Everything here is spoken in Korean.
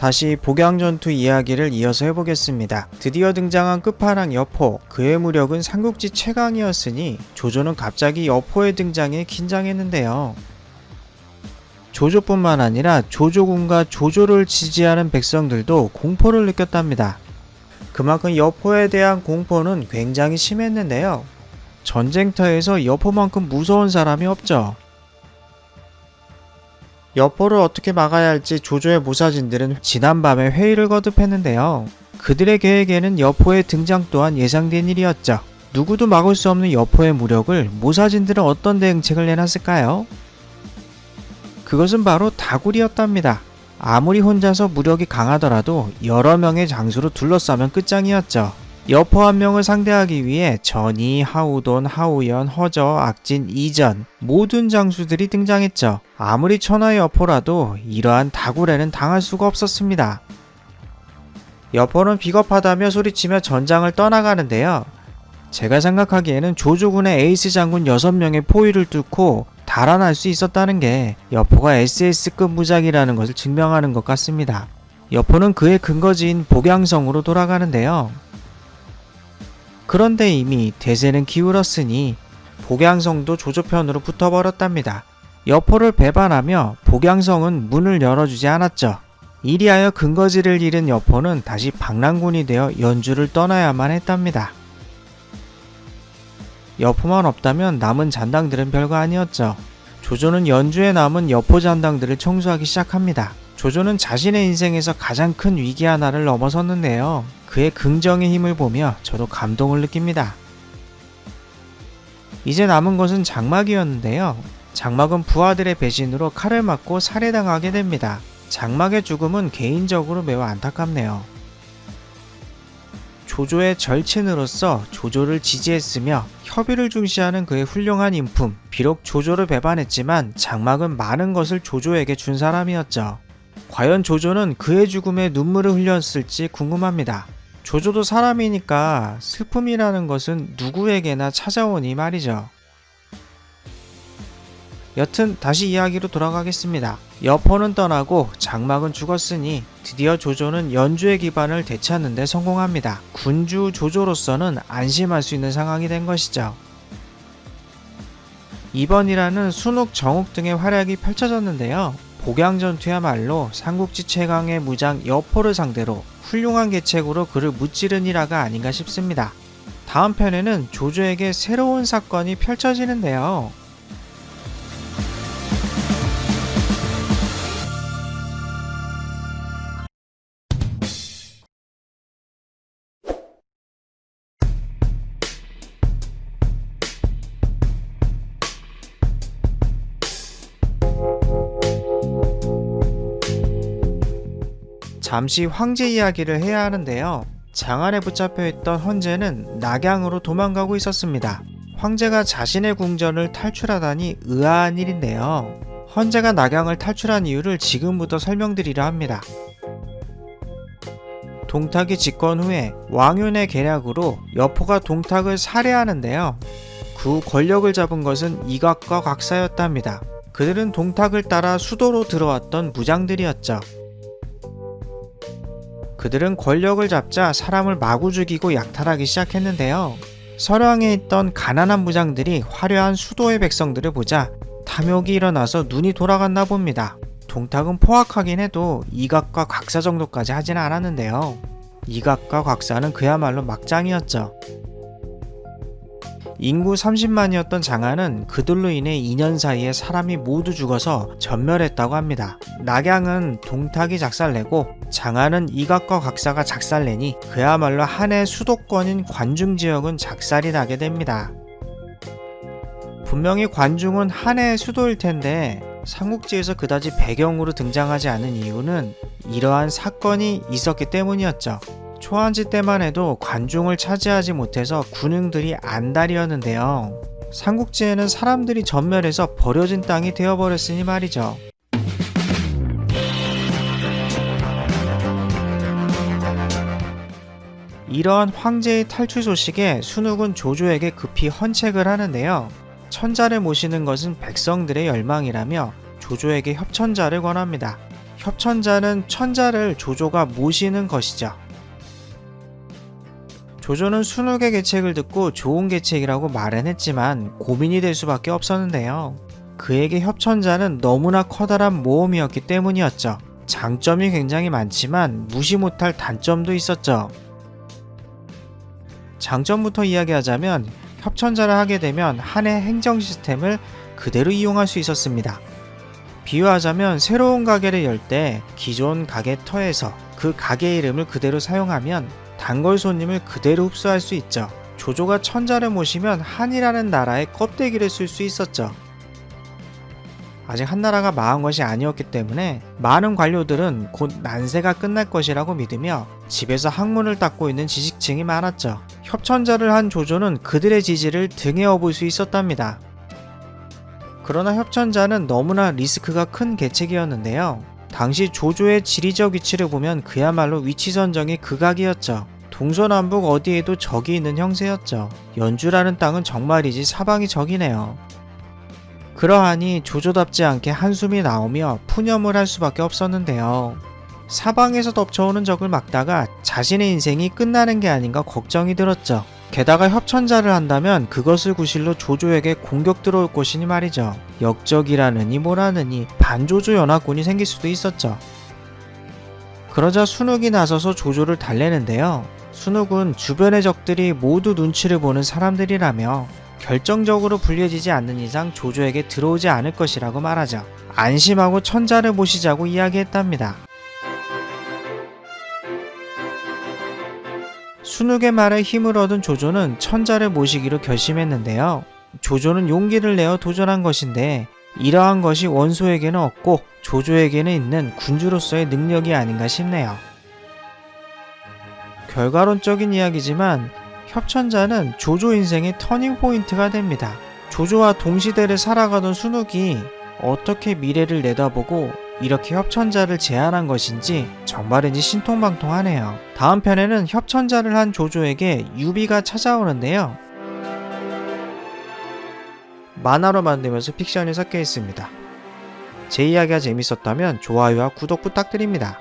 다시 복양전투 이야기를 이어서 해보겠습니다. 드디어 등장한 끝판왕 여포, 그의 무력은 삼국지 최강이었으니 조조는 갑자기 여포의 등장에 긴장했는데요. 조조뿐만 아니라 조조군과 조조를 지지하는 백성들도 공포를 느꼈답니다. 그만큼 여포에 대한 공포는 굉장히 심했는데요. 전쟁터에서 여포만큼 무서운 사람이 없죠. 여포를 어떻게 막아야 할지 조조의 모사진들은 지난밤에 회의를 거듭했는데요. 그들의 계획에는 여포의 등장 또한 예상된 일이었죠. 누구도 막을 수 없는 여포의 무력을 모사진들은 어떤 대응책을 내놨을까요? 그것은 바로 다굴이었답니다. 아무리 혼자서 무력이 강하더라도 여러 명의 장수로 둘러싸면 끝장이었죠. 여포 한 명을 상대하기 위해 전이, 하우돈, 하우연, 허저, 악진, 이전 모든 장수들이 등장했죠. 아무리 천하의 여포라도 이러한 다굴에는 당할 수가 없었습니다. 여포는 비겁하다며 소리치며 전장을 떠나가는데요. 제가 생각하기에는 조조군의 에이스 장군 6명의 포위를 뚫고 달아날 수 있었다는 게 여포가 SS급 무작이라는 것을 증명하는 것 같습니다. 여포는 그의 근거지인 복양성으로 돌아가는데요. 그런데 이미 대세는 기울었으니 복양성도 조조편으로 붙어버렸답니다. 여포를 배반하며 복양성은 문을 열어주지 않았죠. 이리하여 근거지를 잃은 여포는 다시 방랑군이 되어 연주를 떠나야만 했답니다. 여포만 없다면 남은 잔당들은 별거 아니었죠. 조조는 연주에 남은 여포 잔당들을 청소하기 시작합니다. 조조는 자신의 인생에서 가장 큰 위기 하나를 넘어섰는데요. 그의 긍정의 힘을 보며 저도 감동을 느낍니다. 이제 남은 것은 장막이었는데요. 장막은 부하들의 배신으로 칼을 맞고 살해당하게 됩니다. 장막의 죽음은 개인적으로 매우 안타깝네요. 조조의 절친으로서 조조를 지지했으며 협의를 중시하는 그의 훌륭한 인품, 비록 조조를 배반했지만 장막은 많은 것을 조조에게 준 사람이었죠. 과연 조조는 그의 죽음에 눈물을 흘렸을지 궁금합니다. 조조도 사람이니까 슬픔이라는 것은 누구에게나 찾아오니 말이죠. 여튼 다시 이야기로 돌아가겠습니다. 여포는 떠나고 장막은 죽었으니 드디어 조조는 연주의 기반을 되찾는 데 성공합니다. 군주 조조로서는 안심할 수 있는 상황이 된 것이죠. 이번 일화는 순욱, 정욱 등의 활약이 펼쳐졌는데요. 복양전투야말로 삼국지 최강의 무장 여포를 상대로 훌륭한 계책으로 그를 무찌른 일화가 아닌가 싶습니다. 다음 편에는 조조에게 새로운 사건이 펼쳐지는데요. 잠시 황제 이야기를 해야 하는데요. 장안에 붙잡혀 있던 헌제는 낙양으로 도망가고 있었습니다. 황제가 자신의 궁전을 탈출하다니 의아한 일인데요. 헌제가 낙양을 탈출한 이유를 지금부터 설명드리려 합니다. 동탁이 집권 후에 왕윤의 계략으로 여포가 동탁을 살해하는데요. 그 권력을 잡은 것은 이각과 곽사였답니다. 그들은 동탁을 따라 수도로 들어왔던 무장들이었죠. 그들은 권력을 잡자 사람을 마구 죽이고 약탈하기 시작했는데요. 서량에 있던 가난한 무장들이 화려한 수도의 백성들을 보자 탐욕이 일어나서 눈이 돌아갔나 봅니다. 동탁은 포악하긴 해도 이각과 곽사 정도까지 하지는 않았는데요. 이각과 곽사는 그야말로 막장이었죠. 인구 30만이었던 장안은 그들로 인해 2년 사이에 사람이 모두 죽어서 전멸했다고 합니다. 낙양은 동탁이 작살내고 장안은 이각과 곽사가 작살내니 그야말로 한해 수도권인 관중지역은 작살이 나게 됩니다. 분명히 관중은 한해의 수도일 텐데 삼국지에서 그다지 배경으로 등장하지 않은 이유는 이러한 사건이 있었기 때문이었죠. 초안지 때만 해도 관중을 차지하지 못해서 군웅들이 안달이었는데요. 삼국지에는 사람들이 전멸해서 버려진 땅이 되어버렸으니 말이죠. 이러한 황제의 탈출 소식에 순욱은 조조에게 급히 헌책을 하는데요. 천자를 모시는 것은 백성들의 열망이라며 조조에게 협천자를 권합니다. 협천자는 천자를 조조가 모시는 것이죠. 조조는 순욱의 계책을 듣고 좋은 계책이라고 말은 했지만 고민이 될 수밖에 없었는데요. 그에게 협천자는 너무나 커다란 모험이었기 때문이었죠. 장점이 굉장히 많지만 무시 못할 단점도 있었죠. 장점부터 이야기하자면 협천자를 하게 되면 한해 행정 시스템을 그대로 이용할 수 있었습니다. 비유하자면 새로운 가게를 열 때 기존 가게 터에서 그 가게 이름을 그대로 사용하면 단골 손님을 그대로 흡수할 수 있죠. 조조가 천자를 모시면 한이라는 나라의 껍데기를 쓸 수 있었죠. 아직 한나라가 망한 것이 아니었기 때문에 많은 관료들은 곧 난세가 끝날 것이라고 믿으며 집에서 학문을 닦고 있는 지식층이 많았죠. 협천자를 한 조조는 그들의 지지를 등에 업을 수 있었답니다. 그러나 협천자는 너무나 리스크가 큰 계책이었는데요. 당시 조조의 지리적 위치를 보면 그야말로 위치 선정이 극악이었죠. 동서남북 어디에도 적이 있는 형세였죠. 연주라는 땅은 정말이지 사방이 적이네요. 그러하니 조조답지 않게 한숨이 나오며 푸념을 할 수밖에 없었는데요. 사방에서 덮쳐오는 적을 막다가 자신의 인생이 끝나는 게 아닌가 걱정이 들었죠. 게다가 협천자를 한다면 그것을 구실로 조조에게 공격 들어올 것이니 말이죠. 역적이라느니 뭐라느니 반조조 연합군이 생길 수도 있었죠. 그러자 순욱이 나서서 조조를 달래는데요. 순욱은 주변의 적들이 모두 눈치를 보는 사람들이라며 결정적으로 불리해지지 않는 이상 조조에게 들어오지 않을 것이라고 말하죠. 안심하고 천자를 모시자고 이야기했답니다. 순욱의 말에 힘을 얻은 조조는 천자를 모시기로 결심했는데요. 조조는 용기를 내어 도전한 것인데 이러한 것이 원소에게는 없고 조조에게는 있는 군주로서의 능력이 아닌가 싶네요. 결과론적인 이야기지만 협천자는 조조 인생의 터닝포인트가 됩니다. 조조와 동시대를 살아가던 순욱이 어떻게 미래를 내다보고 이렇게 협천자를 제안한 것인지 정말인지 신통방통하네요. 다음 편에는 협천자를 한 조조에게 유비가 찾아오는데요. 만화로 만들면서 픽션이 섞여 있습니다. 제 이야기가 재밌었다면 좋아요와 구독 부탁드립니다.